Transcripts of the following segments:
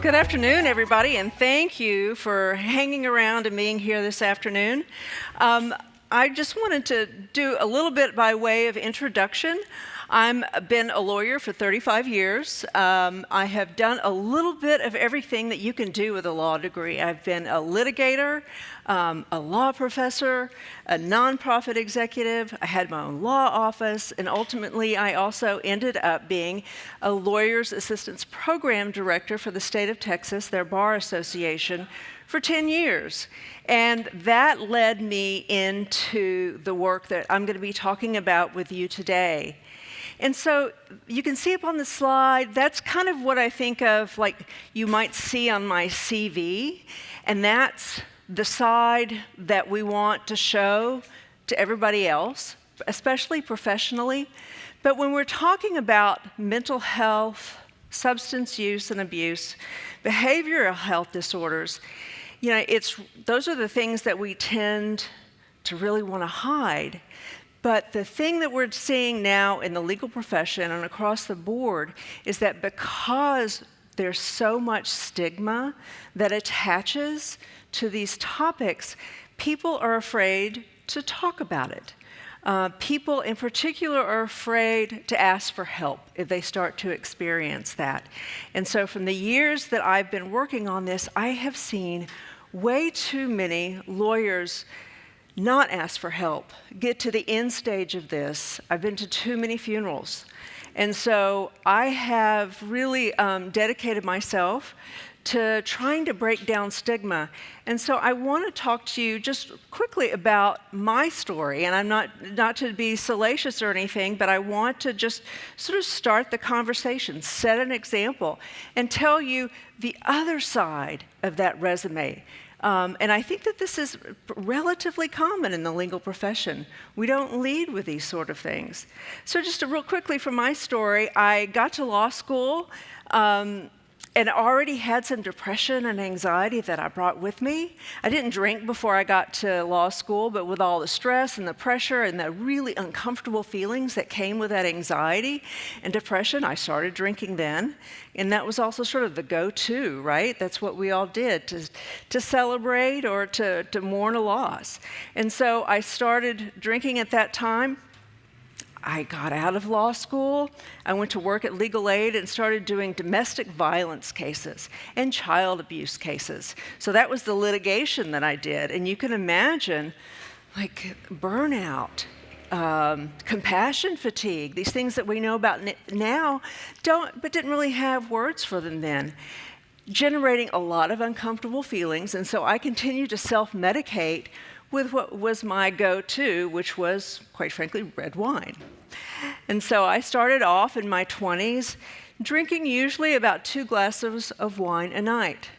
Good afternoon, everybody, and thank you for hanging around and being here this afternoon. I just wanted to do a little bit by way of introduction. I've been a lawyer for 35 years. I have done a little bit of everything that you can do with a law degree. I've been a litigator, a law professor, a nonprofit executive. I had my own law office, and ultimately I also ended up being a lawyer's assistance program director for the state of Texas, their bar association, for 10 years. And that led me into the work that I'm going to be talking about with you today. And so you can see up on the slide, that's kind of what I think of like you might see on my CV, and that's the side that we want to show to everybody else, especially professionally. But when we're talking about mental health, substance use and abuse, behavioral health disorders, those are the things that we tend to really want to hide. But the thing that we're seeing now in the legal profession and across the board is that because there's so much stigma that attaches to these topics, people are afraid to talk about it. People in particular are afraid to ask for help if they start to experience that. And so from the years that I've been working on this, I have seen way too many lawyers not ask for help, get to the end stage of this. I've been to too many funerals. And so I have really dedicated myself to trying to break down stigma. And so I want to talk to you just quickly about my story. And I'm not to be salacious or anything, but I want to just sort of start the conversation, set an example, and tell you the other side of that resume. And I think that this is relatively common in the legal profession. We don't lead with these sort of things. So just real quickly from my story, I got to law school and already had some depression and anxiety that I brought with me. I didn't drink before I got to law school, but with all the stress and the pressure and the really uncomfortable feelings that came with that anxiety and depression, I started drinking then. And that was also sort of the go-to, right? That's what we all did to celebrate or to mourn a loss. And so I started drinking at that time. I got out of law school. I went to work at Legal Aid and started doing domestic violence cases and child abuse cases. So that was the litigation that I did. And you can imagine, like, burnout, compassion fatigue, these things that we know about now, but didn't really have words for them then, generating a lot of uncomfortable feelings. And so I continued to self-medicate with what was my go-to, which was, quite frankly, red wine. And so I started off in my 20s, drinking usually about 2 glasses of wine a night.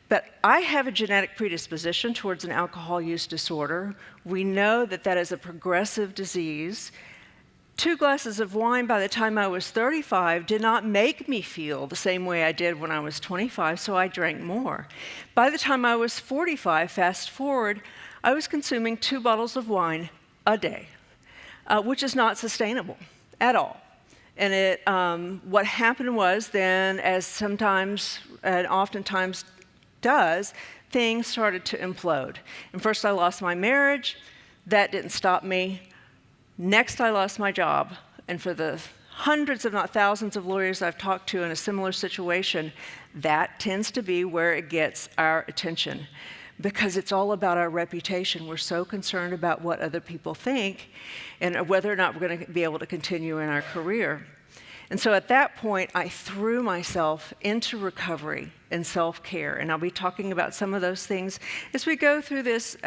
But I have a genetic predisposition towards an alcohol use disorder. We know that that is a progressive disease. 2 glasses of wine by the time I was 35 did not make me feel the same way I did when I was 25, so I drank more. By the time I was 45, fast forward, I was consuming 2 bottles of wine a day, which is not sustainable at all. And what happened was then, as sometimes and oftentimes does, things started to implode. And first I lost my marriage. That didn't stop me. Next I lost my job. And for the hundreds, if not thousands, of lawyers I've talked to in a similar situation, that tends to be where it gets our attention. Because it's all about our reputation. We're so concerned about what other people think and whether or not we're going to be able to continue in our career. And so at that point, I threw myself into recovery and self-care. And I'll be talking about some of those things as we go through this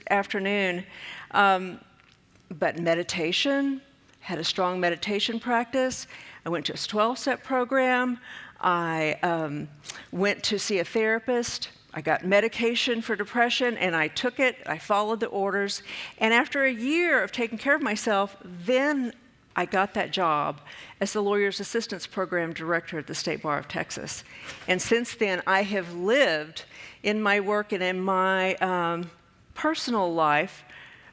afternoon. But meditation, had a strong meditation practice. I went to a 12-step program. I went to see a therapist. I got medication for depression, and I took it. I followed the orders. And after a year of taking care of myself, then I got that job as the Lawyer's Assistance Program Director at the State Bar of Texas. And since then, I have lived in my work and in my personal life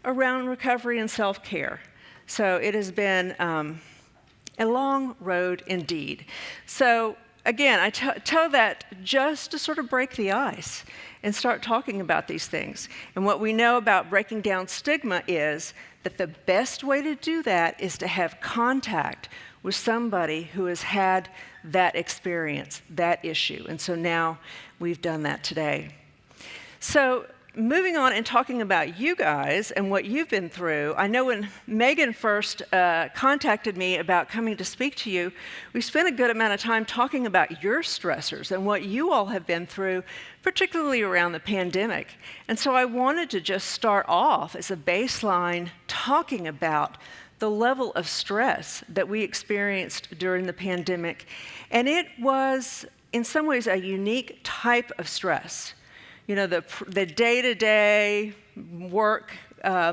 around recovery and self-care. So it has been a long road indeed. So again, I tell that just to sort of break the ice and start talking about these things. And what we know about breaking down stigma is that the best way to do that is to have contact with somebody who has had that experience, that issue. And so now we've done that today. So moving on and talking about you guys and what you've been through, I know when Megan first contacted me about coming to speak to you, we spent a good amount of time talking about your stressors and what you all have been through, particularly around the pandemic. And so I wanted to just start off as a baseline talking about the level of stress that we experienced during the pandemic. And it was, in some ways, a unique type of stress. You know, the day-to-day work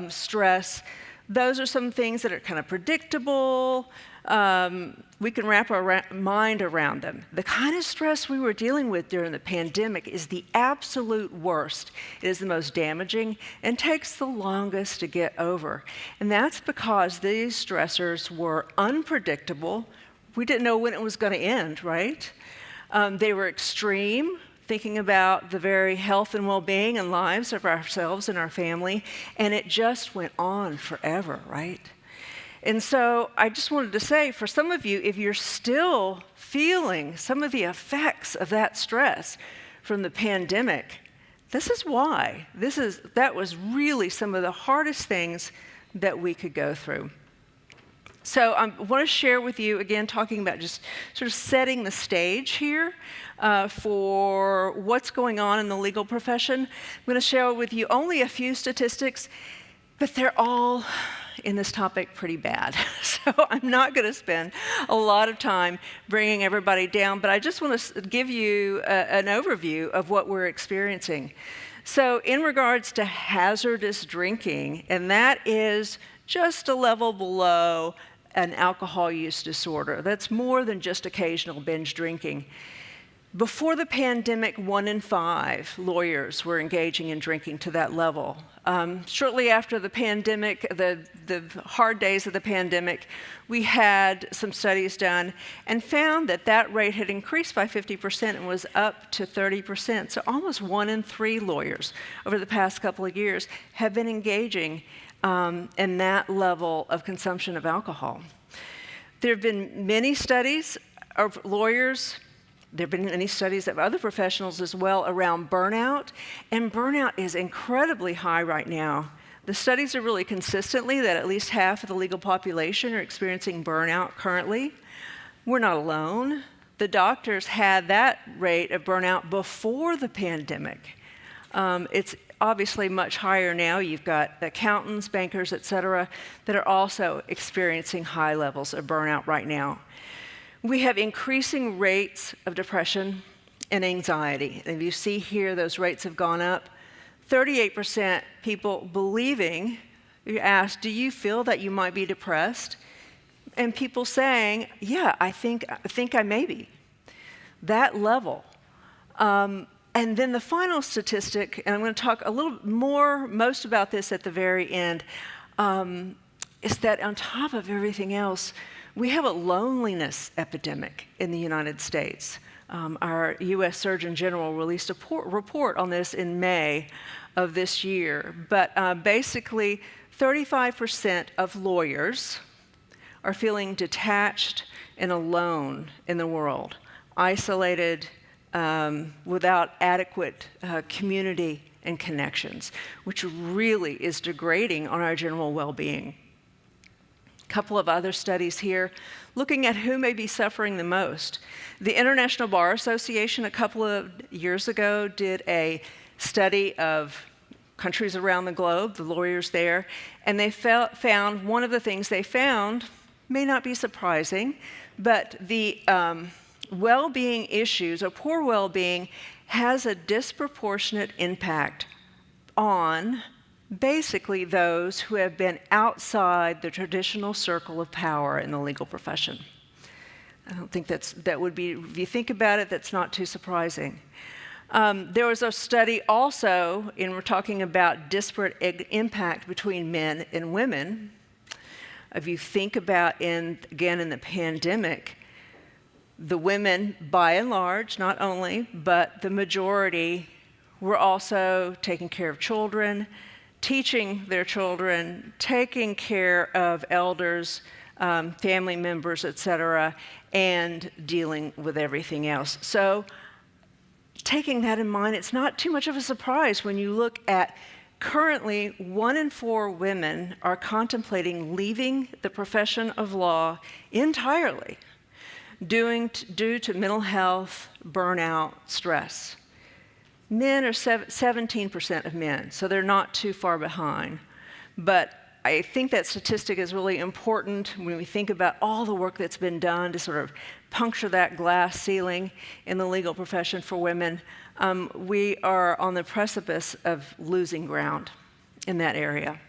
stress, those are some things that are kind of predictable. We can wrap our mind around them. The kind of stress we were dealing with during the pandemic is the absolute worst. It is the most damaging and takes the longest to get over. And that's because these stressors were unpredictable. We didn't know when it was going to end, right? They were extreme, thinking about the very health and well-being and lives of ourselves and our family, and it just went on forever, right? And so I just wanted to say, for some of you, if you're still feeling some of the effects of that stress from the pandemic, this is why. That was really some of the hardest things that we could go through. So I want to share with you, again, talking about just sort of setting the stage here for what's going on in the legal profession. I'm going to share with you only a few statistics, but they're all in this topic pretty bad. So I'm not going to spend a lot of time bringing everybody down, but I just want to give you an overview of what we're experiencing. So in regards to hazardous drinking, and that is just a level below an alcohol use disorder. That's more than just occasional binge drinking. Before the pandemic, 1 in 5 lawyers were engaging in drinking to that level. Shortly after the pandemic, the hard days of the pandemic, we had some studies done and found that that rate had increased by 50% and was up to 30%. So almost 1 in 3 lawyers over the past couple of years have been engaging in that level of consumption of alcohol. There have been many studies of lawyers. There have been many studies of other professionals as well around burnout, and burnout is incredibly high right now. The studies are really consistently that at least half of the legal population are experiencing burnout currently. We're not alone. The doctors had that rate of burnout before the pandemic. It's obviously much higher now. You've got accountants, bankers, et cetera, that are also experiencing high levels of burnout right now. We have increasing rates of depression and anxiety. And you see here, those rates have gone up. 38% people believing, you ask, do you feel that you might be depressed? And people saying, yeah, I think I may be. That level. And then the final statistic, and I'm going to talk a little more, most about this at the very end, is that on top of everything else, we have a loneliness epidemic in the United States. Our U.S. Surgeon General released a report on this in May of this year. But basically, 35% of lawyers are feeling detached and alone in the world, isolated, without adequate community and connections, which really is degrading on our general well-being. A couple of other studies here looking at who may be suffering the most. The International Bar Association a couple of years ago did a study of countries around the globe, the lawyers there, and they found one of the things they found may not be surprising, but the well-being issues or poor well-being has a disproportionate impact on basically those who have been outside the traditional circle of power in the legal profession. I don't think that would be, if you think about it, that's not too surprising. There was a study also, and we're talking about disparate impact between men and women. If you think about, again, in the pandemic, the women, by and large, not only, but the majority, were also taking care of children, teaching their children, taking care of elders, family members, etc., and dealing with everything else. So taking that in mind, it's not too much of a surprise when you look at currently 1 in 4 women are contemplating leaving the profession of law entirely due to mental health, burnout, stress. Men are 17% of men, so they're not too far behind. But I think that statistic is really important when we think about all the work that's been done to sort of puncture that glass ceiling in the legal profession for women. We are on the precipice of losing ground in that area.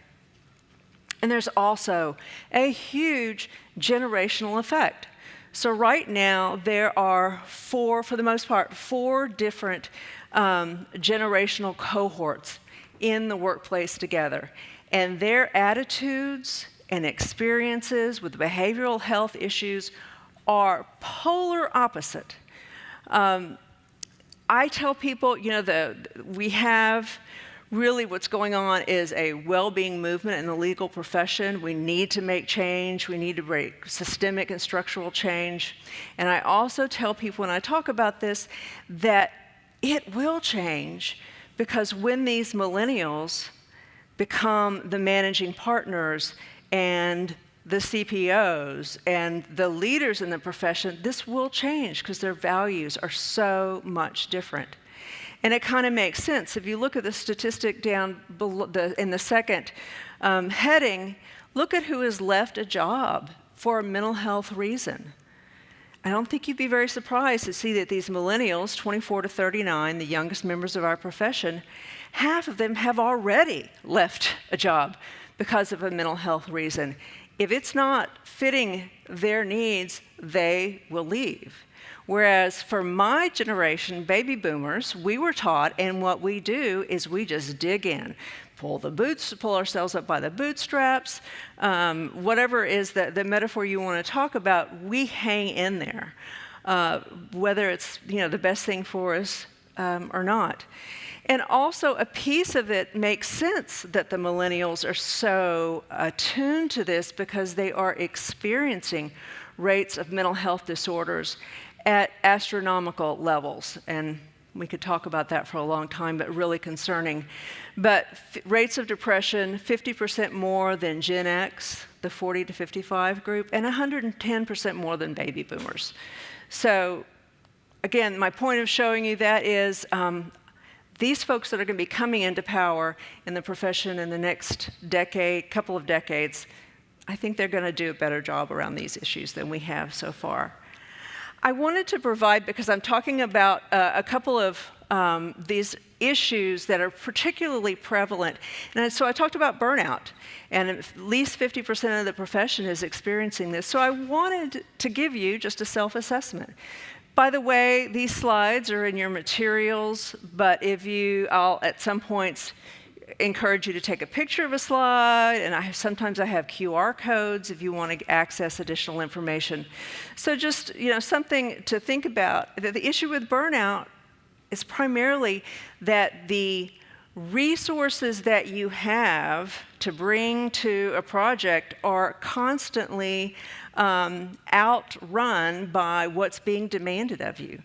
And there's also a huge generational effect. So right now, there are for the most part, 4 different generational cohorts in the workplace together. And their attitudes and experiences with behavioral health issues are polar opposite. I tell people, we have really what's going on is a well-being movement in the legal profession. We need to make change. We need to break systemic and structural change. And I also tell people when I talk about this that it will change because when these millennials become the managing partners and the CPOs and the leaders in the profession, this will change because their values are so much different. And it kind of makes sense. If you look at the statistic down below in the second heading, look at who has left a job for a mental health reason. I don't think you'd be very surprised to see that these millennials, 24 to 39, the youngest members of our profession, half of them have already left a job because of a mental health reason. If it's not fitting their needs, they will leave. Whereas for my generation, baby boomers, we were taught, and what we do is we just dig in, pull ourselves up by the bootstraps, whatever is the metaphor you want to talk about, we hang in there, whether it's the best thing for us or not. And also a piece of it makes sense that the millennials are so attuned to this because they are experiencing rates of mental health disorders at astronomical levels. And we could talk about that for a long time, but really concerning. But rates of depression, 50% more than Gen X, the 40 to 55 group, and 110% more than baby boomers. So again, my point of showing you that is these folks that are going to be coming into power in the profession in the next couple of decades, I think they're going to do a better job around these issues than we have so far. I wanted to provide, because I'm talking about a couple of these issues that are particularly prevalent. And so I talked about burnout, and at least 50% of the profession is experiencing this. So I wanted to give you just a self-assessment. By the way, these slides are in your materials, but I'll at some points encourage you to take a picture of a slide, and sometimes I have QR codes if you want to access additional information. So just something to think about. The issue with burnout is primarily that the resources that you have to bring to a project are constantly outrun by what's being demanded of you.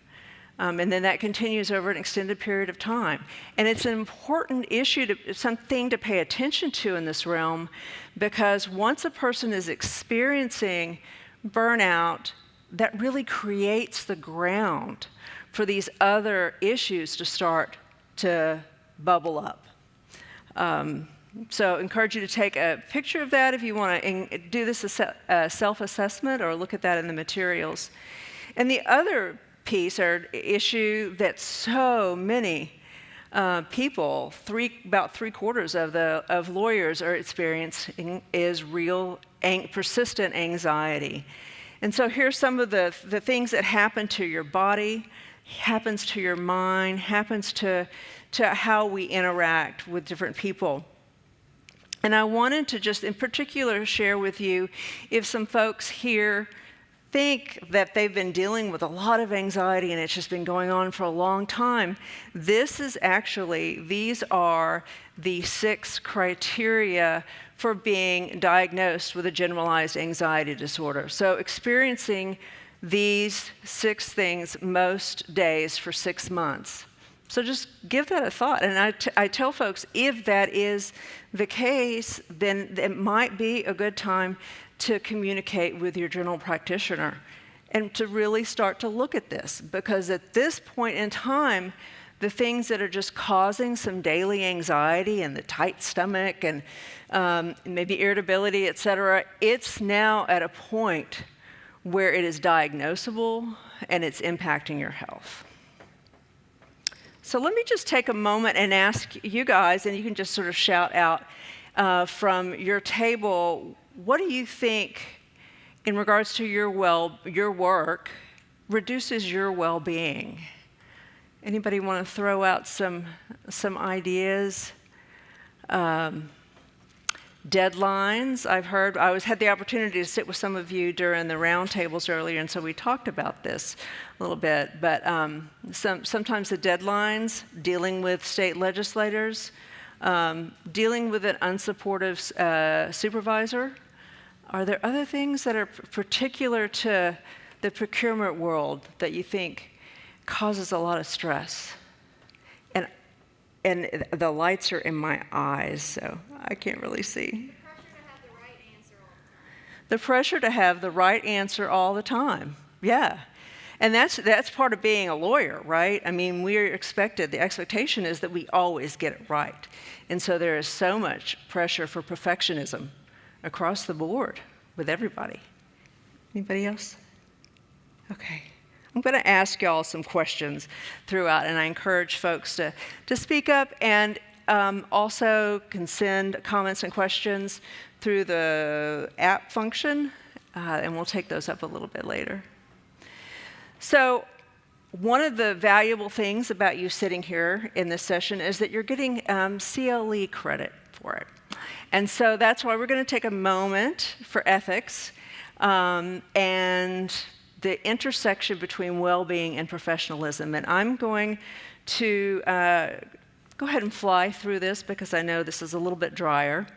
And then that continues over an extended period of time. And it's an important issue, something to pay attention to in this realm, because once a person is experiencing burnout, that really creates the ground for these other issues to start to bubble up. So I encourage you to take a picture of that if you want to do this as self-assessment or look at that in the materials. And the other piece or issue that so many people, about 3/4 of lawyers are experiencing is real persistent anxiety. And so here's some of the things that happen to your body, happens to your mind, happens to how we interact with different people. And I wanted to just in particular share with you if some folks here think that they've been dealing with a lot of anxiety and it's just been going on for a long time, these are the 6 criteria for being diagnosed with a generalized anxiety disorder. So experiencing these 6 things most days for 6 months. So just give that a thought. And I tell folks, if that is the case, then it might be a good time to communicate with your general practitioner and to really start to look at this. Because at this point in time, the things that are just causing some daily anxiety and the tight stomach and maybe irritability, et cetera, it's now at a point where it is diagnosable and it's impacting your health. So let me just take a moment and ask you guys, and you can just sort of shout out from your table, what do you think in regards to your work reduces your well-being? Anybody want to throw out some ideas? Deadlines, I've heard. I had the opportunity to sit with some of you during the roundtables earlier, and so we talked about this a little bit. But sometimes the deadlines, dealing with state legislators, dealing with an unsupportive supervisor. Are there other things that are particular to the procurement world that you think causes a lot of stress? And the lights are in my eyes, so I can't really see. The pressure to have the right answer all the time. Yeah. And that's part of being a lawyer, right? I mean, the expectation is that we always get it right. And so there is so much pressure for perfectionism across the board with everybody. Anybody else? Okay. I'm going to ask y'all some questions throughout, and I encourage folks to speak up, and also can send comments and questions through the app function, and we'll take those up a little bit later. So one of the valuable things about you sitting here in this session is that you're getting CLE credit for it. And so that's why we're going to take a moment for ethics and the intersection between well-being and professionalism. And I'm going to go ahead and fly through this because I know this is a little bit drier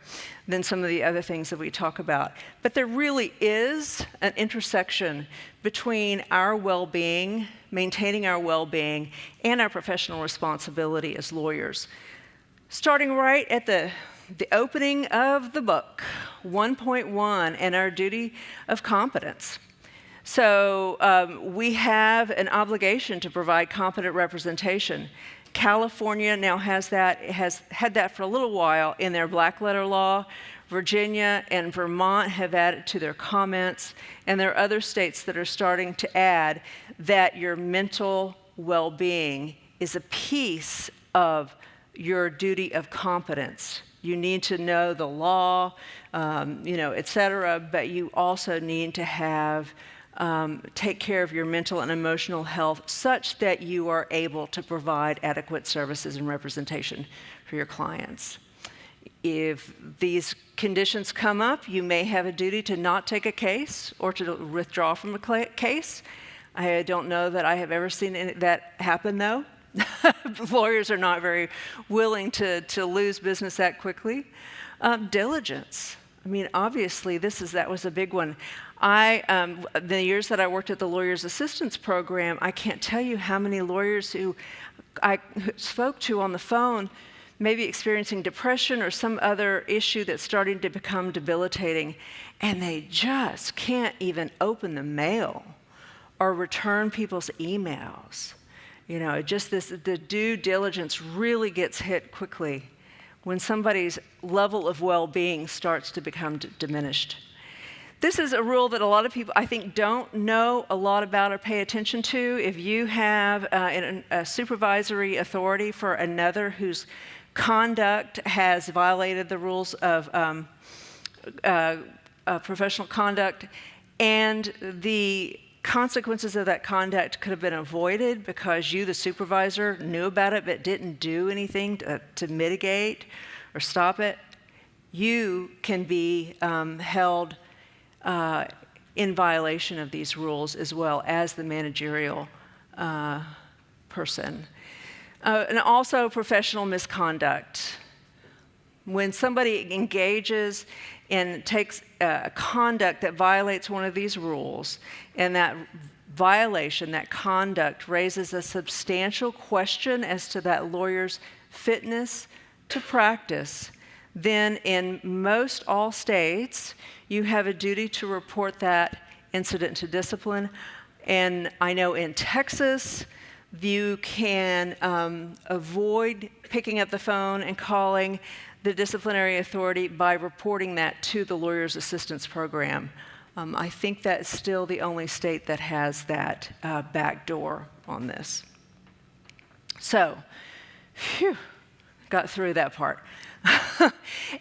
than some of the other things that we talk about. But there really is an intersection between our well-being, maintaining our well-being, and our professional responsibility as lawyers. Starting right at the opening of the book, 1.1, and our duty of competence. So we have an obligation to provide competent representation. California now has had that for a little while in their black letter law. Virginia and Vermont have added to their comments, and there are other states that are starting to add that your mental well-being is a piece of your duty of competence. You need to know the law, et cetera, but you also need to have take care of your mental and emotional health such that you are able to provide adequate services and representation for your clients. If these conditions come up, you may have a duty to not take a case or to withdraw from a case. I don't know that I have ever seen that happen, though. Lawyers are not very willing to lose business that quickly. Diligence. I mean, obviously, that was a big one. The years that I worked at the Lawyers Assistance Program, I can't tell you how many lawyers who I spoke to on the phone, maybe experiencing depression or some other issue that's starting to become debilitating, and they just can't even open the mail or return people's emails. The due diligence really gets hit quickly when somebody's level of well-being starts to become diminished. This is a rule that a lot of people, I think, don't know a lot about or pay attention to. If you have a supervisory authority for another whose conduct has violated the rules of professional conduct, and the consequences of that conduct could have been avoided because you, the supervisor, knew about it but didn't do anything to mitigate or stop it, you can be held in violation of these rules as well as the managerial person. And also professional misconduct. When somebody engages and takes conduct that violates one of these rules, and that violation, that conduct, raises a substantial question as to that lawyer's fitness to practice, then in most all states, you have a duty to report that incident to discipline. And I know in Texas, you can avoid picking up the phone and calling the disciplinary authority by reporting that to the Lawyer's Assistance Program. I think that's still the only state that has that back door on this. So, phew, got through that part.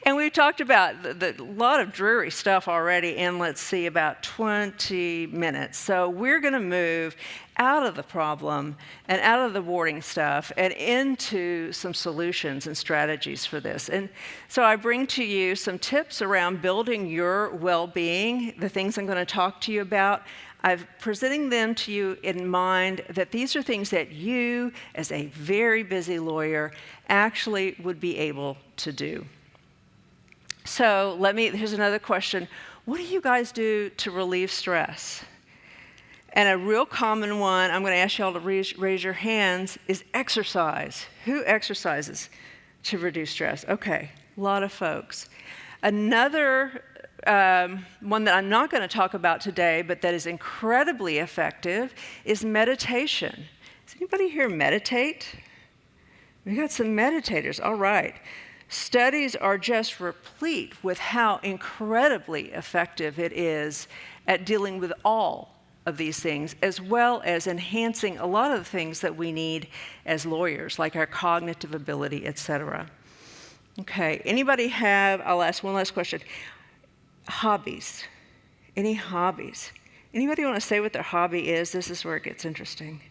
And we've talked about a lot of dreary stuff already in, let's see, about 20 minutes. So we're going to move out of the problem and out of the boring stuff and into some solutions and strategies for this. And so I bring to you some tips around building your well-being, the things I'm going to talk to you about. I'm presenting them to you in mind that these are things that you, as a very busy lawyer, actually would be able to do. So here's another question. What do you guys do to relieve stress? And a real common one, I'm going to ask you all to raise your hands, is exercise. Who exercises to reduce stress? Okay, a lot of folks. Another one that I'm not going to talk about today, but that is incredibly effective, is meditation. Does anybody here meditate? We got some meditators, all right. Studies are just replete with how incredibly effective it is at dealing with all of these things, as well as enhancing a lot of the things that we need as lawyers, like our cognitive ability, et cetera. Okay, anybody have, I'll ask one last question. Hobbies. Any hobbies? Anybody want to say what their hobby is? This is where it gets interesting.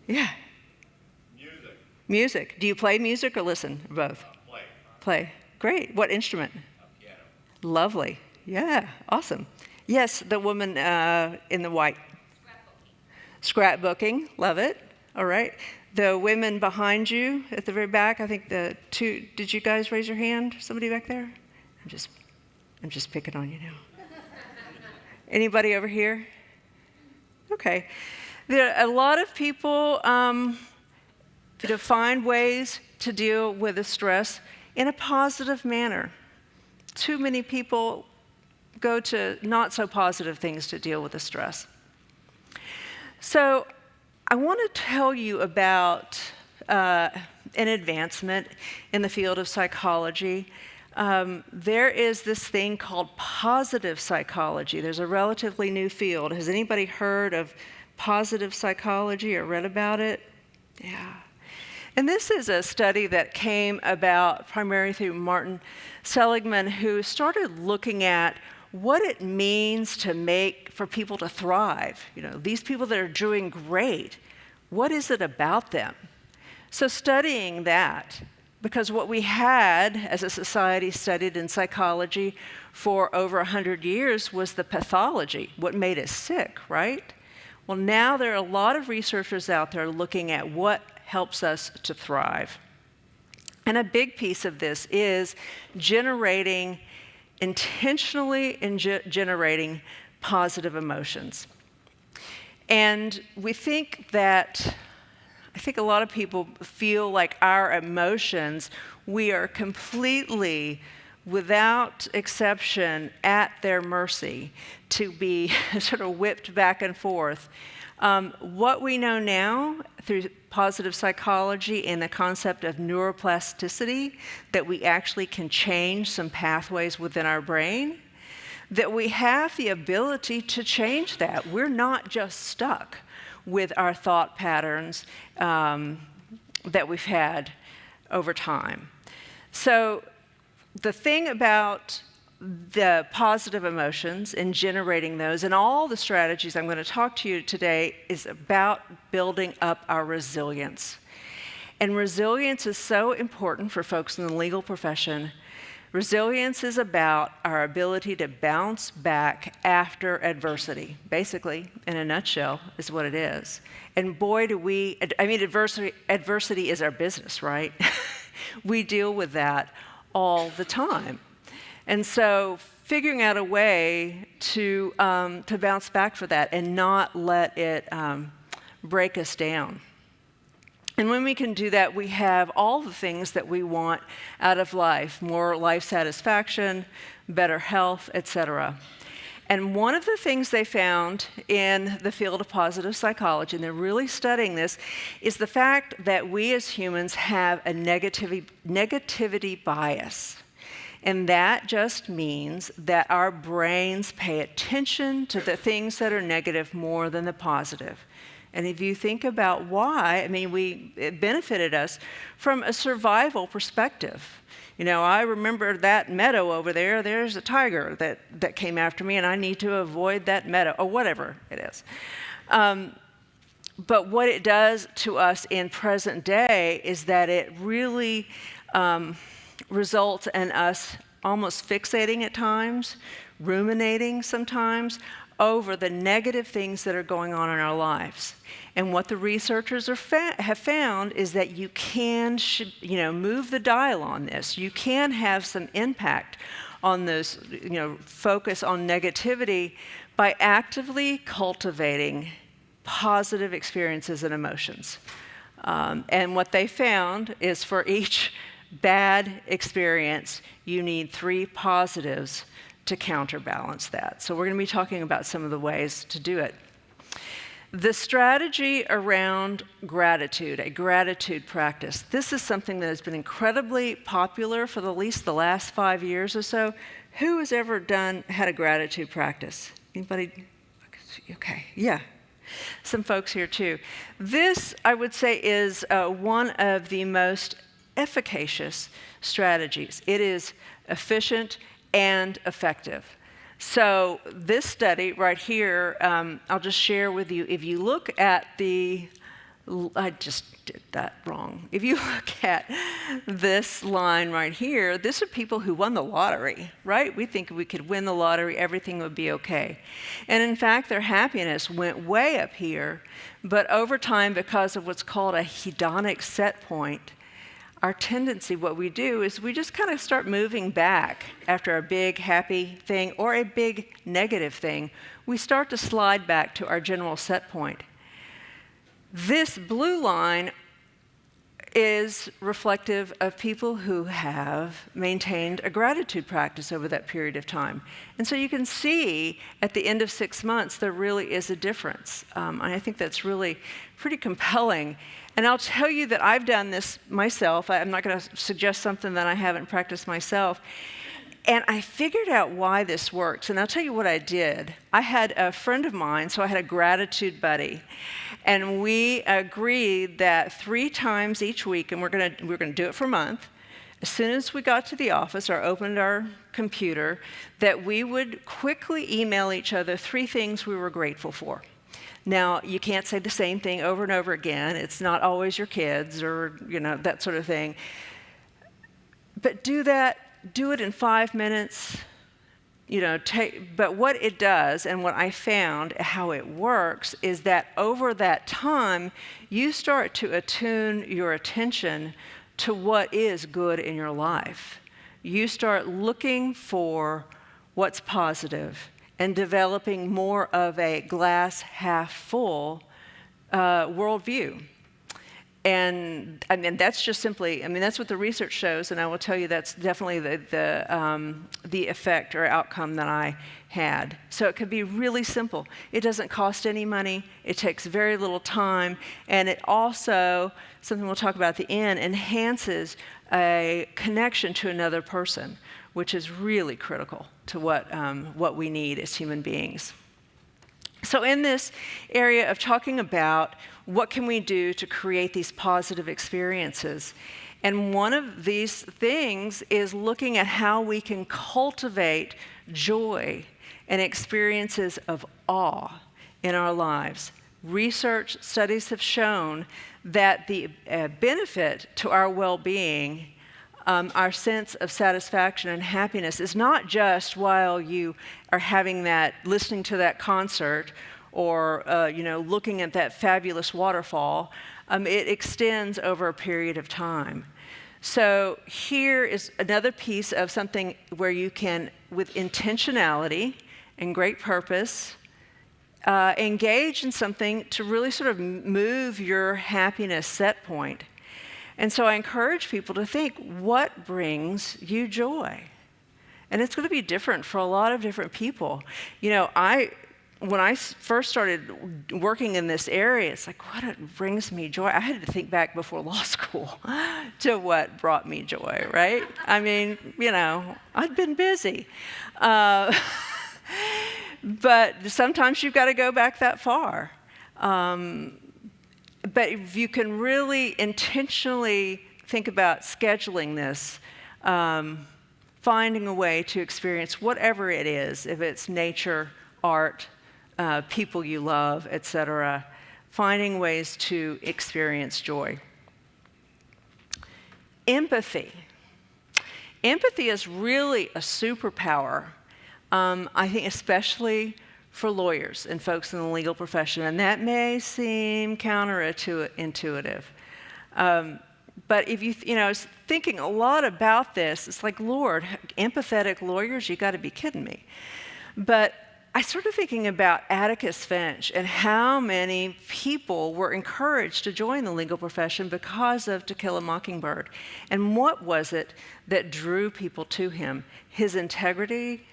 Yeah. Music. Music. Do you play music or listen? Or both? Play. Play. Great. What instrument? Piano. Lovely. Yeah. Awesome. Yes, the woman in the white. Scrapbooking. Love it. All right. The women behind you at the very back, I think the two, did you guys raise your hand? Somebody back there? I'm just picking on you now. Anybody over here? Okay. There are a lot of people find ways to deal with the stress in a positive manner. Too many people go to not so positive things to deal with the stress. So I want to tell you about an advancement in the field of psychology. There is this thing called positive psychology. There's a relatively new field. Has anybody heard of positive psychology or read about it? Yeah. And this is a study that came about primarily through Martin Seligman, who started looking at what it means for people to thrive. You know, these people that are doing great, what is it about them? So studying that, because what we had as a society studied in psychology for over 100 years was the pathology, what made us sick, right? Well, now there are a lot of researchers out there looking at what helps us to thrive. And a big piece of this is intentionally generating positive emotions. And I think a lot of people feel like our emotions, we are completely, without exception, at their mercy to be sort of whipped back and forth. What we know now through positive psychology and the concept of neuroplasticity, that we actually can change some pathways within our brain, that we have the ability to change that. We're not just stuck with our thought patterns that we've had over time. So the thing about the positive emotions and generating those and all the strategies I'm going to talk to you today is about building up our resilience. And resilience is so important for folks in the legal profession Resilience is about our ability to bounce back after adversity. Basically, in a nutshell, is what it is. And boy, adversity is our business, right? We deal with that all the time. And so figuring out a way to bounce back for that and not let it break us down. And when we can do that, we have all the things that we want out of life: more life satisfaction, better health, etc. And one of the things they found in the field of positive psychology, and they're really studying this, is the fact that we as humans have a negativity bias. And that just means that our brains pay attention to the things that are negative more than the positive. And if you think about why, it benefited us from a survival perspective. I remember that meadow over there. There's a tiger that came after me, and I need to avoid that meadow, or whatever it is. But what it does to us in present day is that it really results in us almost fixating at times, ruminating sometimes, over the negative things that are going on in our lives. And what the researchers have found is that you can move the dial on this. You can have some impact on this, focus on negativity by actively cultivating positive experiences and emotions. And what they found is for each bad experience, you need 3 positives to counterbalance that. So we're going to be talking about some of the ways to do it. The strategy around gratitude, a gratitude practice. This is something that has been incredibly popular for at least the last 5 years or so. Who has ever had a gratitude practice? Anybody? Okay, yeah. Some folks here too. This, I would say, is one of the most efficacious strategies. It is efficient and effective. So this study right here, I'll just share with you. If you look at I just did that wrong. If you look at this line right here, these are people who won the lottery, right? We think if we could win the lottery, everything would be okay. And in fact, their happiness went way up here, but over time, because of what's called a hedonic set point, our tendency, what we do is we just kind of start moving back after a big happy thing or a big negative thing. We start to slide back to our general set point. This blue line is reflective of people who have maintained a gratitude practice over that period of time. And so you can see at the end of 6 months, there really is a difference. And I think that's really pretty compelling. And I'll tell you that I've done this myself. I'm not going to suggest something that I haven't practiced myself. And I figured out why this works. And I'll tell you what I did. I had a friend of mine, so I had a gratitude buddy. And we agreed that 3 times each week, and we're going to do it for a month, as soon as we got to the office or opened our computer, that we would quickly email each other 3 things we were grateful for. Now, you can't say the same thing over and over again. It's not always your kids or, that sort of thing. But do it in 5 minutes. But what it does, and what I found, how it works, is that over that time, you start to attune your attention to what is good in your life. You start looking for what's positive and developing more of a glass half full worldview. And that's just simply, that's what the research shows, and I will tell you that's definitely the effect or outcome that I had. So it could be really simple. It doesn't cost any money. It takes very little time, and it also, something we'll talk about at the end, enhances a connection to another person, which is really critical to what we need as human beings. So in this area of talking about what can we do to create these positive experiences, and one of these things is looking at how we can cultivate joy and experiences of awe in our lives. Research studies have shown that the benefit to our well-being our sense of satisfaction and happiness is not just while you are having that, listening to that concert or looking at that fabulous waterfall. It extends over a period of time. So here is another piece of something where you can, with intentionality and great purpose, engage in something to really sort of move your happiness set point. And so I encourage people to think, what brings you joy? And it's going to be different for a lot of different people. When I first started working in this area, it's like, what brings me joy? I had to think back before law school to what brought me joy, right? I mean, I'd been busy. But sometimes you've got to go back that far. But if you can really intentionally think about scheduling this, finding a way to experience whatever it is, if it's nature, art, people you love, etc., finding ways to experience joy. Empathy. Empathy is really a superpower, I think, especially for lawyers and folks in the legal profession, and that may seem counterintuitive. But if I was thinking a lot about this, it's like, Lord, empathetic lawyers, you got to be kidding me. But I started thinking about Atticus Finch and how many people were encouraged to join the legal profession because of To Kill a Mockingbird. And what was it that drew people to him? His integrity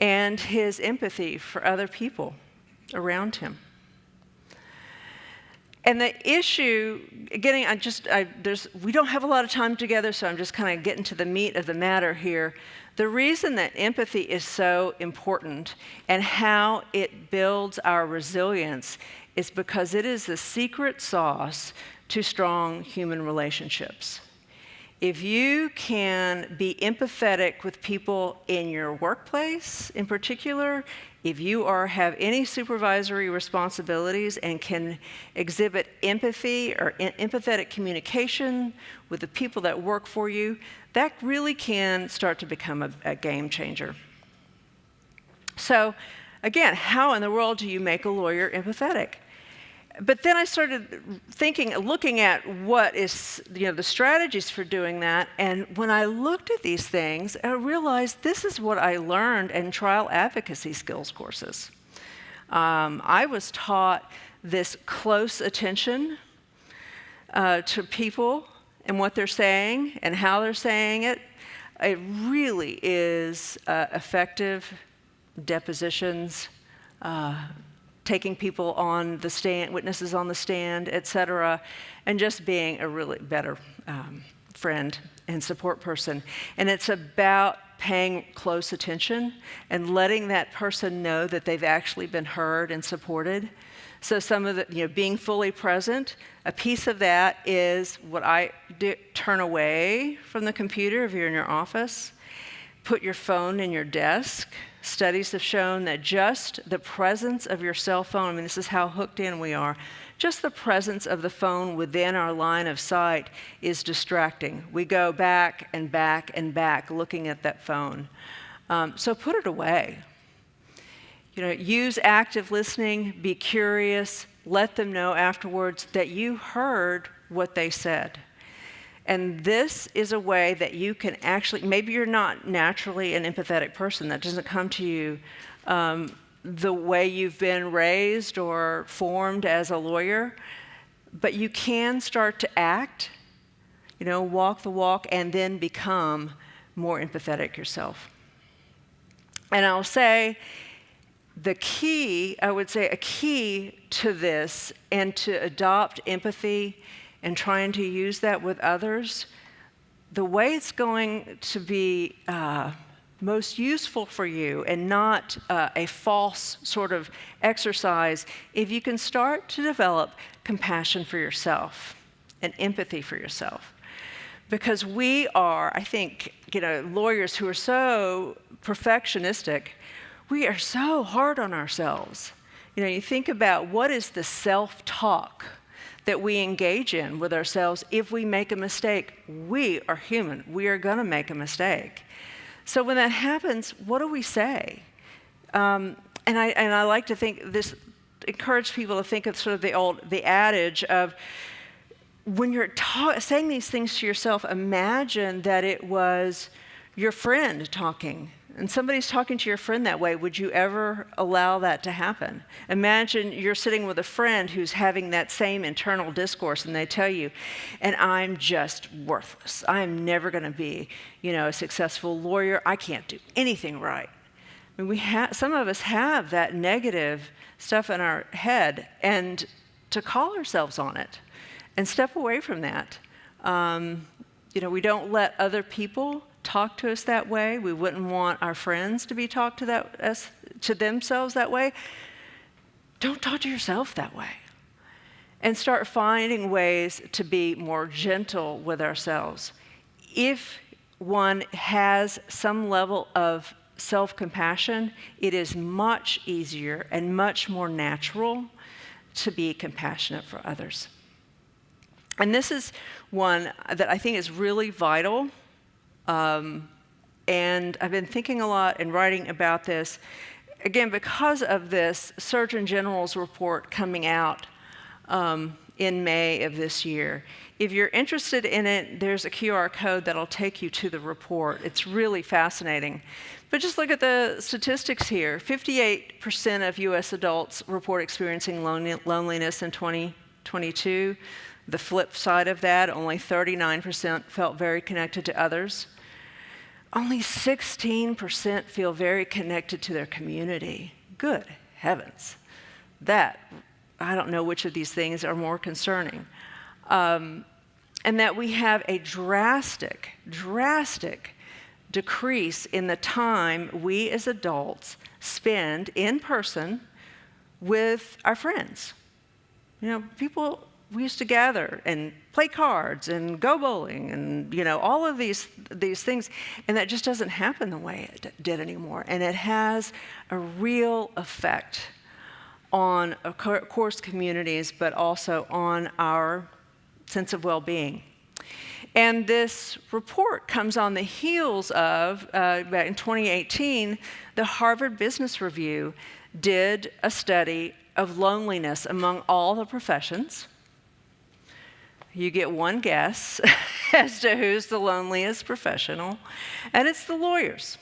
and his empathy for other people around him. And the issue, we don't have a lot of time together, so I'm just kind of getting to the meat of the matter here. The reason that empathy is so important and how it builds our resilience is because it is the secret sauce to strong human relationships. If you can be empathetic with people in your workplace in particular, if you have any supervisory responsibilities and can exhibit empathy or empathetic communication with the people that work for you, that really can start to become a game changer. So again, how in the world do you make a lawyer empathetic? But then I started looking at what is, the strategies for doing that. And when I looked at these things, I realized this is what I learned in trial advocacy skills courses. I was taught this close attention to people and what they're saying and how they're saying it. It really is effective depositions, taking people on the stand, witnesses on the stand, et cetera, and just being a really better friend and support person. And it's about paying close attention and letting that person know that they've actually been heard and supported. So some of the, being fully present, a piece of that is what I do: turn away from the computer if you're in your office, put your phone in your desk. Studies have shown that just the presence of your cell phone, this is how hooked in we are, just the presence of the phone within our line of sight is distracting. We go back and back and back looking at that phone. So put it away. Use active listening, be curious, let them know afterwards that you heard what they said. And this is a way that you can actually, maybe you're not naturally an empathetic person, that doesn't come to you the way you've been raised or formed as a lawyer, but you can start to act, walk the walk, and then become more empathetic yourself. And I'll say, a key to this and to adopt empathy and trying to use that with others, the way it's going to be most useful for you and not a false sort of exercise, if you can start to develop compassion for yourself and empathy for yourself. Because we are, I think, lawyers who are so perfectionistic, we are so hard on ourselves. You think about what is the self-talk that we engage in with ourselves. If we make a mistake, we are human. We are going to make a mistake. So when that happens, what do we say? And I like to think this, encourage people to think of sort of the adage of, when you're saying these things to yourself, imagine that it was your friend talking. And somebody's talking to your friend that way. Would you ever allow that to happen? Imagine you're sitting with a friend who's having that same internal discourse, and they tell you, and I'm just worthless. I'm never going to be, a successful lawyer. I can't do anything right. I mean, some of us have that negative stuff in our head, and to call ourselves on it and step away from that. We don't let other people talk to us that way. We wouldn't want our friends to be talked to themselves that way. Don't talk to yourself that way. And start finding ways to be more gentle with ourselves. If one has some level of self-compassion, it is much easier and much more natural to be compassionate for others. And this is one that I think is really vital. And I've been thinking a lot and writing about this, again, because of this Surgeon General's report coming out in May of this year. If you're interested in it, there's a QR code that'll take you to the report. It's really fascinating. But just look at the statistics here. 58% of U.S. adults report experiencing loneliness in 2022. The flip side of that, only 39% felt very connected to others. Only 16% feel very connected to their community. Good heavens. I don't know which of these things are more concerning. And that we have a drastic decrease in the time we as adults spend in person with our friends. People, we used to gather and play cards and go bowling and, all of these things. And that just doesn't happen the way it did anymore. And it has a real effect on, of course, communities, but also on our sense of well-being. And this report comes on the heels of, back in 2018, the Harvard Business Review did a study of loneliness among all the professions. You get one guess as to who's the loneliest professional, and it's the lawyers.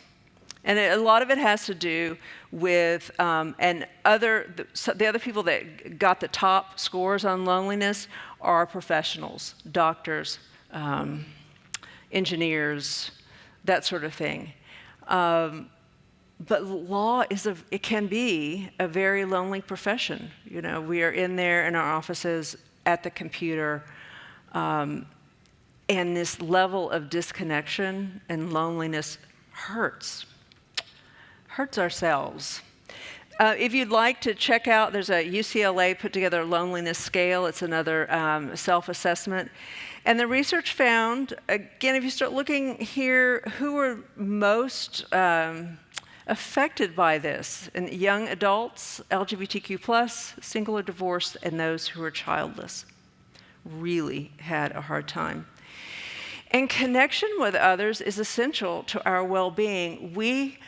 And a lot of it has to do with the other people that got the top scores on loneliness are professionals, doctors, engineers, that sort of thing. But law it can be a very lonely profession. We are in there in our offices at the computer. And this level of disconnection and loneliness hurts ourselves. If you'd like to check out, there's a UCLA put together loneliness scale. It's another self-assessment. And the research found, again, if you start looking here, who are most affected by this? And young adults, LGBTQ+, single or divorced, and those who are childless really had a hard time. And connection with others is essential to our well-being. We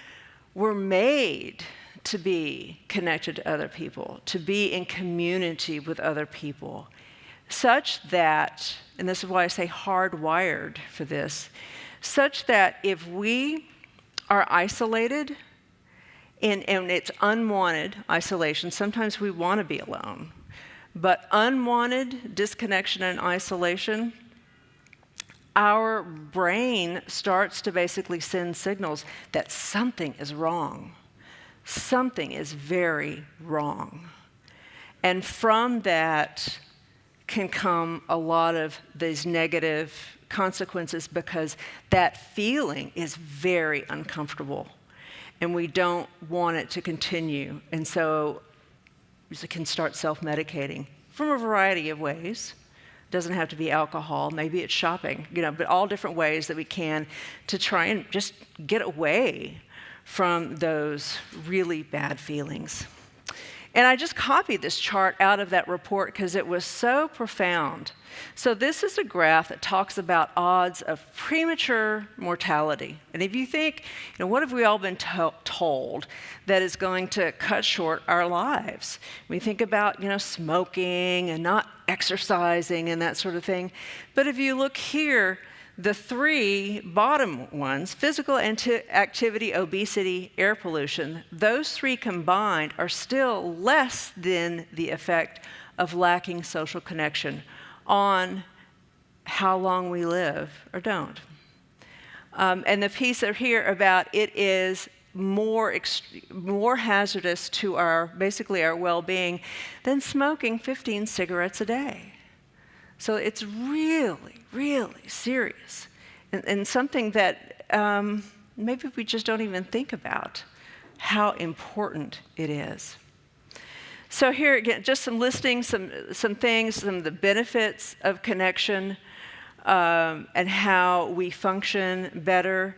were made to be connected to other people, to be in community with other people, such that, and this is why I say hardwired for this, such that if we are isolated, and it's unwanted isolation, sometimes we want to be alone, but unwanted disconnection and isolation, our brain starts to basically send signals that something is wrong. Something is very wrong. And from that can come a lot of these negative consequences because that feeling is very uncomfortable and we don't want it to continue. And so it can start self-medicating from a variety of ways. It doesn't have to be alcohol, maybe it's shopping, but all different ways that we can to try and just get away from those really bad feelings. And I just copied this chart out of that report because it was so profound. So this is a graph that talks about odds of premature mortality. And if you think, what have we all been told that is going to cut short our lives? We think about, smoking and not exercising and that sort of thing. But if you look here, the three bottom ones, physical activity, obesity, air pollution, those three combined are still less than the effect of lacking social connection on how long we live or don't. And the piece here about it is more hazardous to basically our well-being than smoking 15 cigarettes a day. So it's really, really serious and something that maybe we just don't even think about how important it is. So here again, just some listings, some things, some of the benefits of connection and how we function better.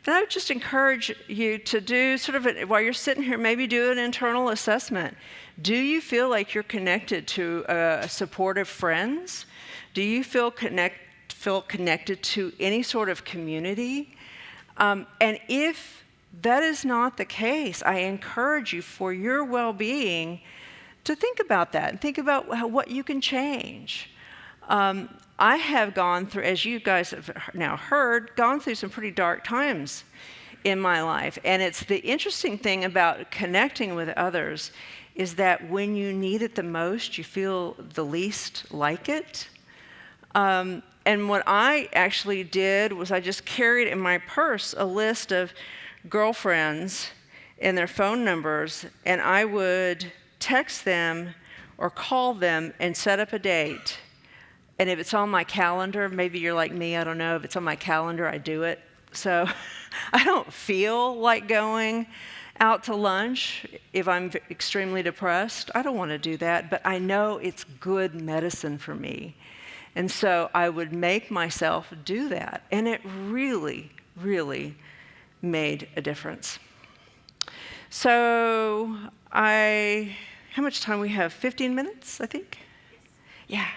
And I would just encourage you to do while you're sitting here, maybe do an internal assessment. Do you feel like you're connected to supportive friends? Do you feel connected to any sort of community? And if that is not the case, I encourage you for your well-being to think about that and think about what you can change. I have gone through, as you guys have now heard, gone through some pretty dark times in my life. And it's the interesting thing about connecting with others is that when you need it the most, you feel the least like it. And what I actually did was I just carried in my purse a list of girlfriends and their phone numbers, and I would text them or call them and set up a date. And if it's on my calendar, maybe you're like me, I don't know, if it's on my calendar, I do it. So I don't feel like going out to lunch if I'm extremely depressed. I don't want to do that, but I know it's good medicine for me. And so I would make myself do that. And it really, really made a difference. So how much time we have? 15 minutes, I think? Yeah.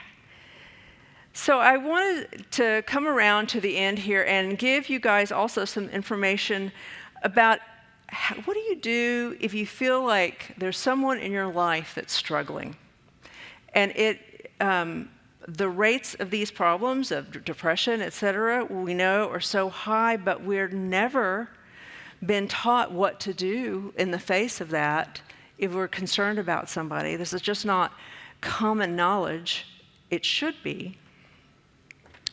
So I wanted to come around to the end here and give you guys also some information about what do you do if you feel like there's someone in your life that's struggling. And the rates of these problems, of depression, et cetera, we know are so high, but we're never been taught what to do in the face of that if we're concerned about somebody. This is just not common knowledge. It should be.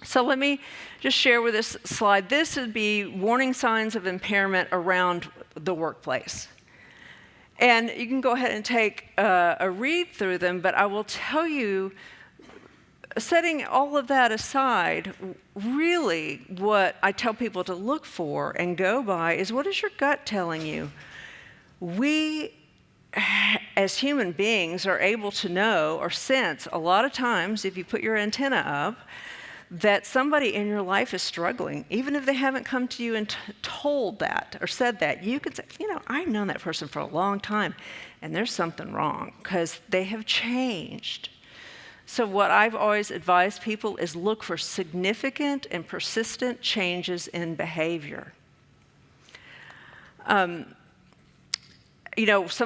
So let me just share with this slide. This would be warning signs of impairment around the workplace. And you can go ahead and take a read through them, but I will tell you, setting all of that aside, really what I tell people to look for and go by is, what is your gut telling you? We, as human beings, are able to know or sense a lot of times, if you put your antenna up, that somebody in your life is struggling. Even if they haven't come to you and told that or said that, you could say, I've known that person for a long time, and there's something wrong because they have changed. So what I've always advised people is look for significant and persistent changes in behavior. Some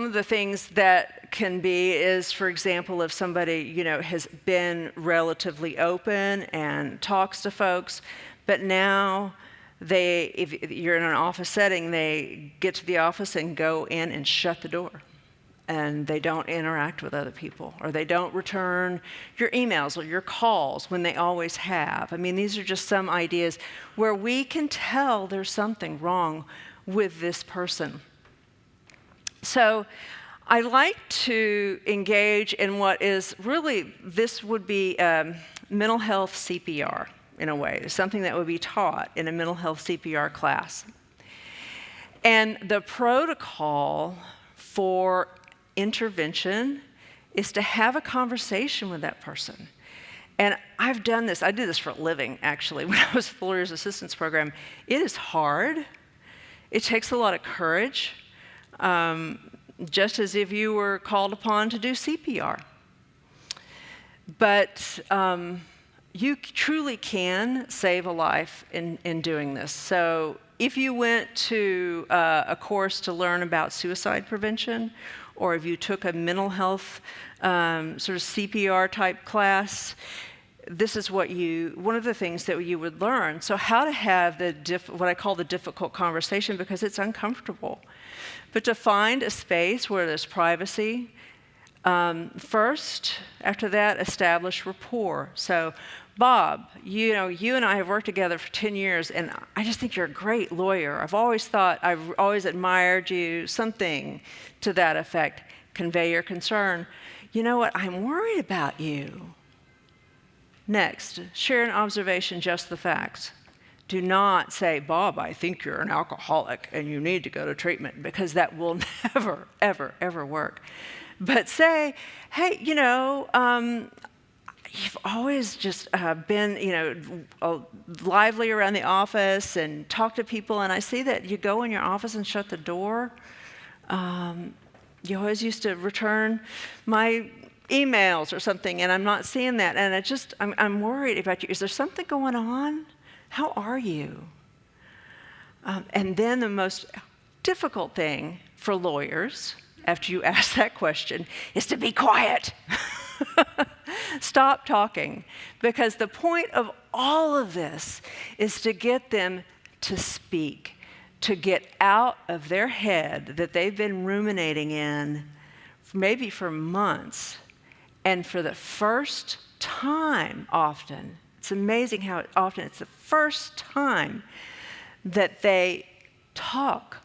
of the things that can be is, for example, if somebody, has been relatively open and talks to folks, but now if you're in an office setting, they get to the office and go in and shut the door. And they don't interact with other people, or they don't return your emails or your calls when they always have. I mean, these are just some ideas where we can tell there's something wrong with this person. So I like to engage in what is really, this would be mental health CPR in a way. It's something that would be taught in a mental health CPR class. And the protocol for intervention is to have a conversation with that person. And I've done this. I did this for a living, actually, when I was at the Lawyer's Assistance Program. It is hard. It takes a lot of courage. just as if you were called upon to do CPR. But you truly can save a life in doing this. So if you went to a course to learn about suicide prevention, or if you took a mental health sort of CPR type class, this is one of the things that you would learn. So how to have what I call the difficult conversation, because it's uncomfortable. But to find a space where there's privacy. First, after that, establish rapport. So, Bob, you and I have worked together for 10 years, and I just think you're a great lawyer. I've always admired you, something to that effect. Convey your concern. You know what, I'm worried about you. Next, share an observation, just the facts. Do not say, Bob, I think you're an alcoholic and you need to go to treatment, because that will never, ever, ever work. But say, hey, you've always just been, lively around the office and talk to people, and I see that you go in your office and shut the door. You always used to return my emails or something, and I'm not seeing that, and I'm worried about you. Is there something going on? How are you? And then the most difficult thing for lawyers, after you ask that question, is to be quiet. Stop talking, because the point of all of this is to get them to speak, to get out of their head that they've been ruminating in maybe for months. And for the first time often, it's amazing how often it's the first time that they talk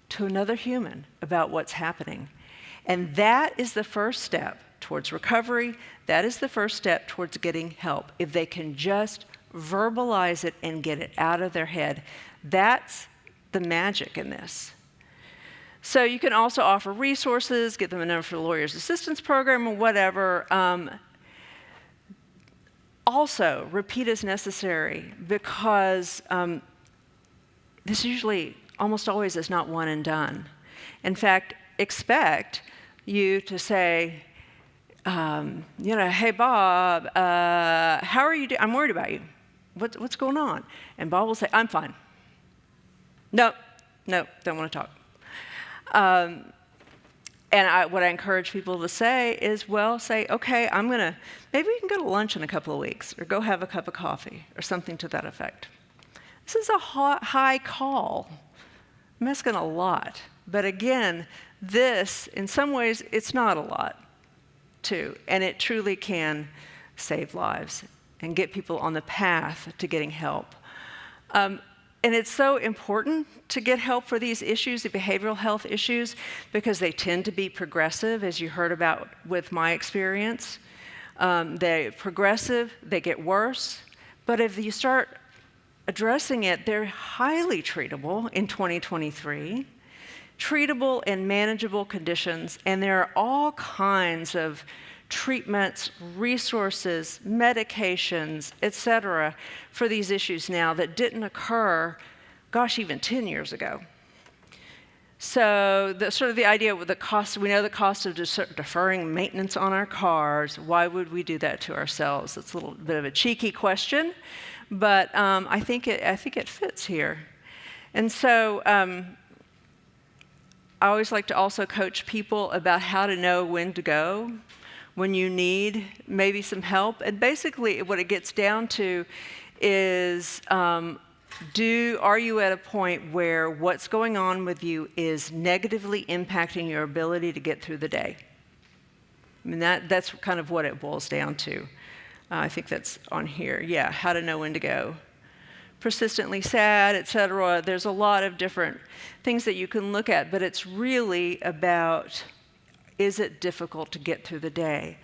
to another human about what's happening. And that is the first step towards recovery. That is the first step towards getting help. If they can just verbalize it and get it out of their head, that's the magic in this. So you can also offer resources, get them a number for the Lawyer's Assistance Program or whatever. Also, repeat as necessary, because this usually, almost always, is not one and done. In fact, expect you to say, hey, Bob, how are you doing? I'm worried about you. What's going on? And Bob will say, I'm fine. No, don't want to talk. And what I encourage people to say is, okay, maybe we can go to lunch in a couple of weeks, or go have a cup of coffee, or something to that effect. This is a high call. I'm asking a lot. But again, this, in some ways, it's not a lot, too. And it truly can save lives and get people on the path to getting help. And it's so important to get help for these issues, the behavioral health issues, because they tend to be progressive, as you heard about with my experience. They're progressive, they get worse, but if you start addressing it, they're highly treatable in 2023, treatable and manageable conditions, and there are all kinds of treatments, resources, medications, etc., for these issues now that didn't occur, even 10 years ago. So the idea with the cost, we know the cost of deferring maintenance on our cars. Why would we do that to ourselves? It's a little bit of a cheeky question, but I think it fits here. And so I always like to also coach people about how to know when to go, when you need maybe some help. And basically what it gets down to is, are you at a point where what's going on with you is negatively impacting your ability to get through the day? I mean, that's kind of what it boils down to. I think that's on here. Yeah, how to know when to go. Persistently sad, etc. There's a lot of different things that you can look at, but it's really about, is it difficult to get through the day?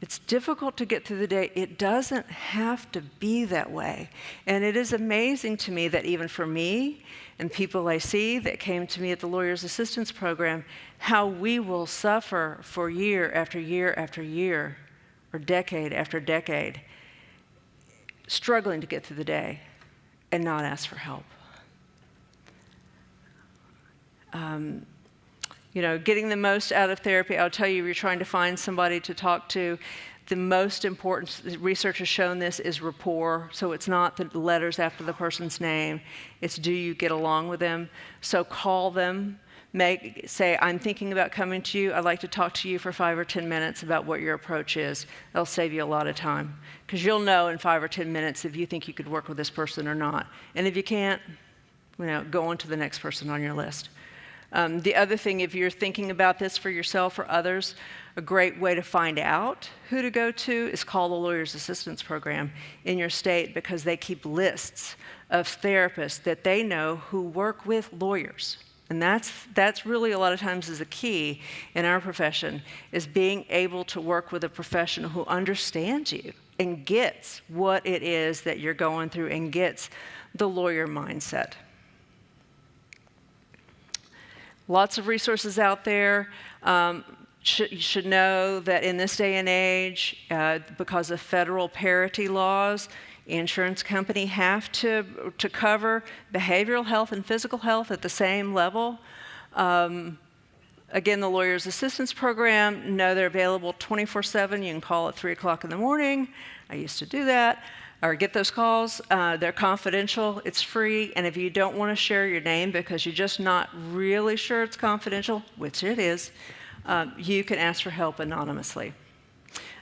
It's difficult to get through the day. It doesn't have to be that way. And it is amazing to me that even for me and people I see that came to me at the Lawyer's Assistance Program, how we will suffer for year after year after year, or decade after decade, struggling to get through the day and not ask for help. Getting the most out of therapy. I'll tell you, if you're trying to find somebody to talk to, the most important, research has shown this, is rapport. So it's not the letters after the person's name, it's do you get along with them. So call them, say, I'm thinking about coming to you, I'd like to talk to you for 5 or 10 minutes about what your approach is. That'll save you a lot of time, because you'll know in 5 or 10 minutes if you think you could work with this person or not. And if you can't, go on to the next person on your list. The other thing, if you're thinking about this for yourself or others, a great way to find out who to go to is call the Lawyers Assistance Program in your state, because they keep lists of therapists that they know who work with lawyers. And that's really a lot of times is a key in our profession, is being able to work with a professional who understands you and gets what it is that you're going through and gets the lawyer mindset. Lots of resources out there. You should know that in this day and age, because of federal parity laws, insurance companies have to cover behavioral health and physical health at the same level. Again, the Lawyers Assistance Program, they're available 24/7. You can call at 3 o'clock in the morning. I used to do that, or get those calls. They're confidential, it's free, and if you don't want to share your name because you're just not really sure it's confidential, which it is, you can ask for help anonymously.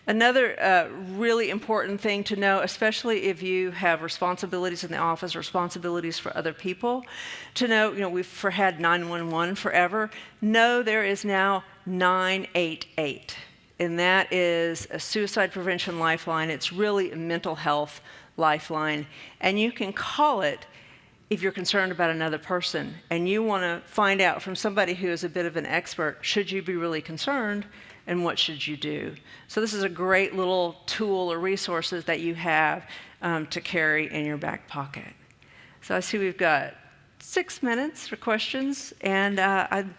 Another really important thing to know, especially if you have responsibilities in the office, responsibilities for other people, to know, we've had 911 forever. Know there is now 988, and that is a suicide prevention lifeline. It's really a mental health lifeline, and you can call it if you're concerned about another person and you want to find out from somebody who is a bit of an expert, should you be really concerned and what should you do? So this is a great little tool or resources that you have to carry in your back pocket. So I see we've got 6 minutes for questions, and go ahead,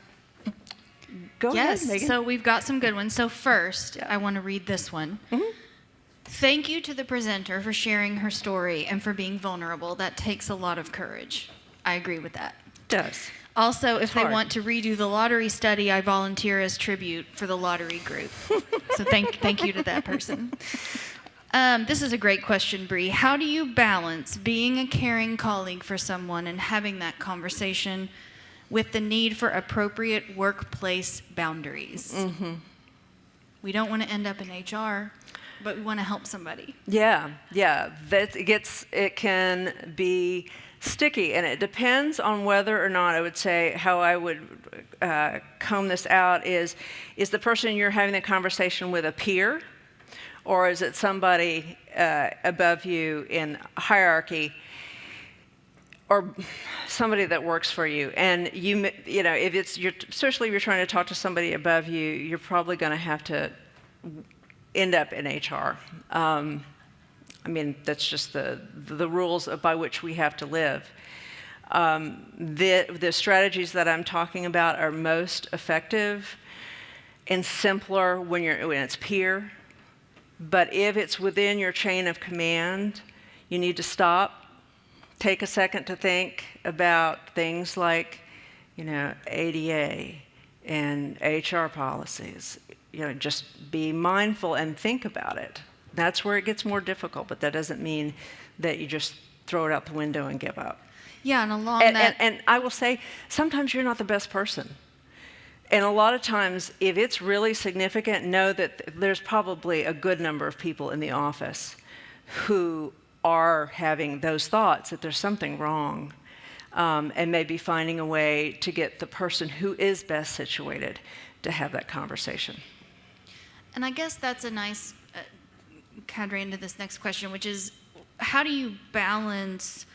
Megan. Yes, so we've got some good ones. So first, I want to read this one. Mm-hmm. Thank you to the presenter for sharing her story and for being vulnerable. That takes a lot of courage. I agree with that. It does. Also, if they hard. want to redo the lottery study, I volunteer as tribute for the lottery group. So thank you to that person. This is a great question, Bree. How do you balance being a caring colleague for someone and having that conversation with the need for appropriate workplace boundaries? Mm-hmm. We don't want to end up in HR, but we want to help somebody. Yeah. It can be sticky, and it depends on whether or not, I would say, how I would comb this out is the person you're having the conversation with a peer, or is it somebody above you in hierarchy, or somebody that works for you? And especially if you're trying to talk to somebody above you, you're probably going to have to end up in HR. That's just the rules by which we have to live. The strategies that I'm talking about are most effective and simpler when it's peer. But if it's within your chain of command, you need to stop, take a second to think about things like, ADA and HR policies. Just be mindful and think about it. That's where it gets more difficult, but that doesn't mean that you just throw it out the window and give up. Yeah, and I will say, sometimes you're not the best person. And a lot of times, if it's really significant, know that there's probably a good number of people in the office who are having those thoughts that there's something wrong, and maybe finding a way to get the person who is best situated to have that conversation. And I guess that's a nice cadre into this next question, which is, how do you balance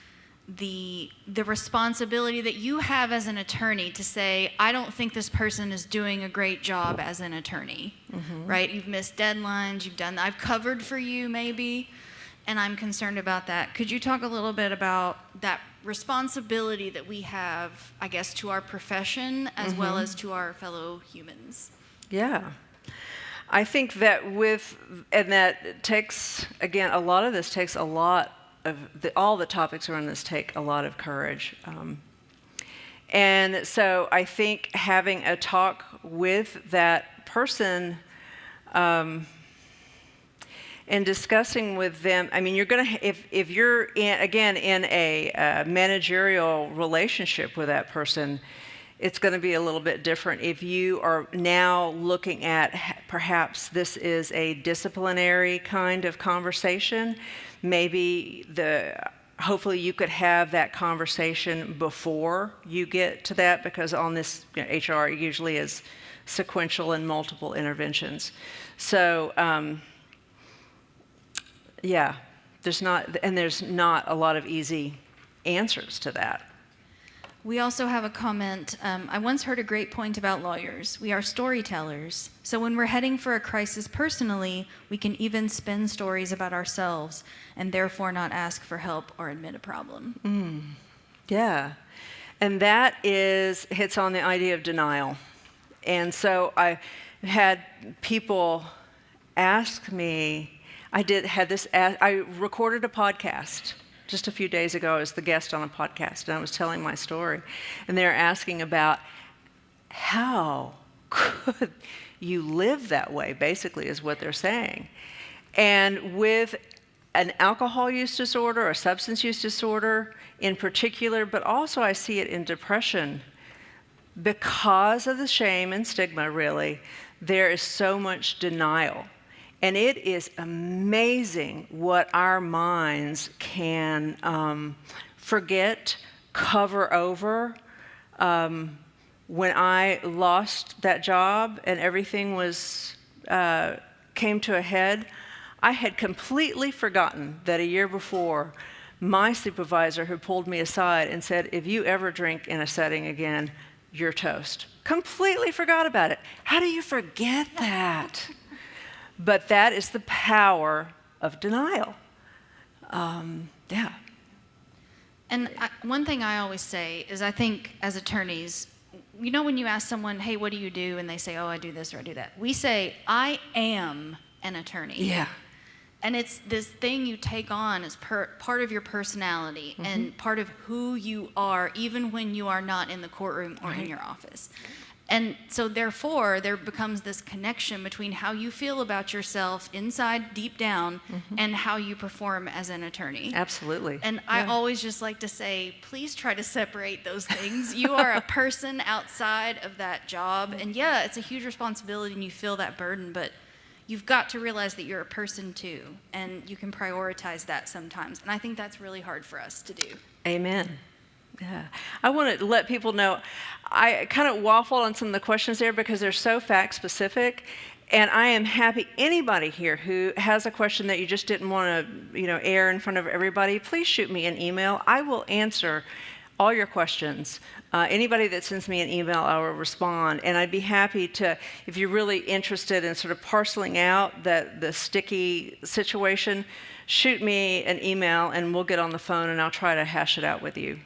the responsibility that you have as an attorney to say, I don't think this person is doing a great job as an attorney, right? You've missed deadlines, I've covered for you maybe, and I'm concerned about that. Could you talk a little bit about that responsibility that we have, I guess, to our profession as well as to our fellow humans? Yeah. I think that that takes, again, a lot of this takes a lot of, all the topics around this take a lot of courage. And so I think having a talk with that person and discussing with them, I mean, you're going to, if you're again in a managerial relationship with that person, it's going to be a little bit different. If you are now looking at perhaps this is a disciplinary kind of conversation, maybe hopefully you could have that conversation before you get to that, because on this, HR usually is sequential and multiple interventions. So yeah, there's not a lot of easy answers to that. We also have a comment. I once heard a great point about lawyers. We are storytellers. So when we're heading for a crisis personally, we can even spin stories about ourselves and therefore not ask for help or admit a problem. Yeah. And that hits on the idea of denial. And so I had people ask me, I recorded a podcast just a few days ago. I was the guest on a podcast, and I was telling my story. And they're asking about how could you live that way, basically, is what they're saying. And with an alcohol use disorder, a substance use disorder in particular, but also I see it in depression, because of the shame and stigma, really, there is so much denial. And it is amazing what our minds can forget, cover over. When I lost that job and everything came to a head, I had completely forgotten that a year before, my supervisor had pulled me aside and said, if you ever drink in a setting again, you're toast. Completely forgot about it. How do you forget that? But that is the power of denial. Yeah. And one thing I always say is, I think as attorneys, when you ask someone, hey, what do you do? And they say, oh, I do this or I do that. We say, I am an attorney. Yeah. And it's this thing you take on as part of your personality and part of who you are, even when you are not in the courtroom or in your office. And so therefore, there becomes this connection between how you feel about yourself inside, deep down, and how you perform as an attorney. Absolutely. And I always just like to say, please try to separate those things. You are a person outside of that job. And yeah, it's a huge responsibility and you feel that burden, but you've got to realize that you're a person too. And you can prioritize that sometimes. And I think that's really hard for us to do. Amen. Yeah. I want to let people know, I kind of waffled on some of the questions there because they're so fact specific. And I am happy, anybody here who has a question that you just didn't want to, air in front of everybody, please shoot me an email. I will answer all your questions. Anybody that sends me an email, I will respond. And I'd be happy to, if you're really interested in sort of parceling out the sticky situation, shoot me an email and we'll get on the phone and I'll try to hash it out with you.